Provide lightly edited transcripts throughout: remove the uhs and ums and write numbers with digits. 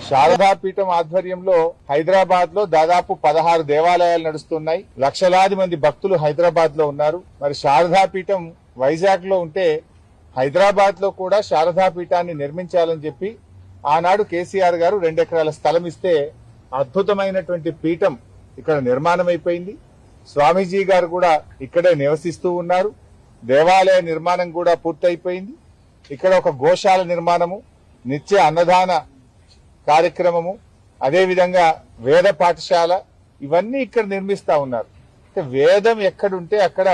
శారదాపీఠం ఆధ్వర్యంలో హైదరాబాద్ లో దాదాపు 16 దేవాలయాలు నడుస్తున్నాయి. లక్షలాది మంది భక్తులు హైదరాబాద్ లో ఉన్నారు. మరి శారదాపీఠం వైజాగ్ లో ఉంటే హైదరాబాద్ లో కూడా శారదాపీఠాన్ని నిర్మించాలని చెప్పి ఆనాడు కేసీఆర్ గారు 2 ఎకరాల స్థలం ఇస్తే అద్భుతమైనటువంటి పీఠం ఇక్కడ నిర్మాణం అయిపోయింది. స్వామీజీ గారు కూడా ఇక్కడే నివసిస్తూ ఉన్నారు. దేవాలయ నిర్మాణం కూడా పూర్తయిపోయింది. ఇక్కడ ఒక గోశాల నిర్మాణము, నిత్య అన్నదాన కార్యక్రమము, అదేవిధంగా వేద పాఠశాల ఇవన్నీ ఇక్కడ నిర్మిస్తా ఉన్నారు. వేదం ఎక్కడుంటే అక్కడ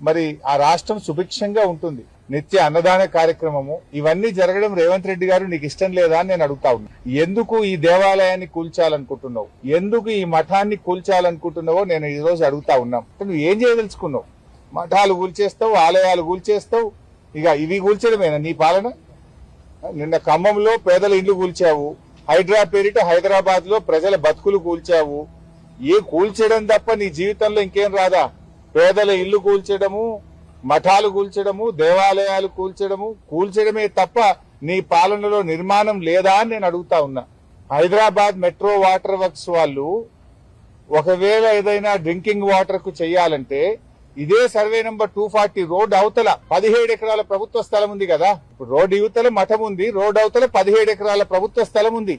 మరి ఆ రాష్ట్రం సుభిక్షంగా ఉంటుంది. నిత్య అన్నదాన కార్యక్రమము ఇవన్నీ జరగడం రేవంత్ రెడ్డి గారు నీకు ఇష్టం లేదా అని నేను అడుగుతా ఉన్నా. ఎందుకు ఈ దేవాలయాన్ని కూల్చాలనుకుంటున్నావు, ఎందుకు ఈ మఠాన్ని కూల్చాలనుకుంటున్నావో నేను ఈ రోజు అడుగుతా ఉన్నాం. నువ్వు ఏం చేయదలుచుకున్నావు? మఠాలు కూల్చేస్తావు, ఆలయాలు కూల్చేస్తావు, ఇక ఇవి కూల్చడమేనా నీ పాలన? నిన్న ఖమ్మంలో పేదల ఇండ్లు కూల్చావు, హైడ్రా పేరిట హైదరాబాద్ లో ప్రజల బతుకులు కూల్చావు. ఏ కూల్చడం తప్ప నీ జీవితంలో ఇంకేం రాదా? పేదల ఇల్లు కూల్చడము, మఠాలు కూల్చడము, దేవాలయాలు కూల్చడమే తప్ప నీ పాలనలో నిర్మాణం లేదా అని నేను అడుగుతా ఉన్నా. హైదరాబాద్ మెట్రో వాటర్ వర్క్స్ వాళ్ళు ఒకవేళ ఏదైనా డ్రింకింగ్ వాటర్ కు చెయ్యాలంటే ఇదే సర్వే నంబర్ 240 రోడ్ అవతల 17 ఎకరాల ప్రభుత్వ స్థలం ఉంది కదా. ఇప్పుడు రోడ్ యువతల మఠం ఉంది, రోడ్ అవతల 17 ఎకరాల ప్రభుత్వ స్థలం ఉంది.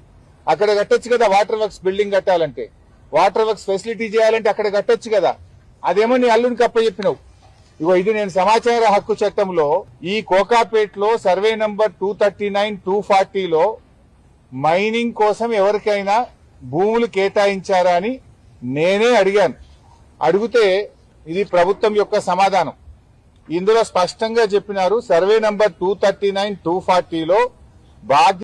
అక్కడ కట్టొచ్చు కదా. వాటర్ వర్క్స్ బిల్డింగ్ కట్టాలంటే, వాటర్ వర్క్స్ ఫెసిలిటీ చేయాలంటే అక్కడ కట్టొచ్చు కదా. అదేమో నీ అల్లునికి అప్పచెప్పినావు. ఇగో ఇది నేను సమాచార హక్కు చట్టంలో ఈ కోకాపేట్లో సర్వే నంబర్ 239, 240లో మైనింగ్ కోసం ఎవరికైనా భూములు కేటాయించారా అని నేనే అడిగాను. అడిగితే ఇది ప్రభుత్వం యొక్క సమాధానం. ఇందులో స్పష్టంగా చెప్పినారు, సర్వే నంబర్ 239, 240లో బాధ్యత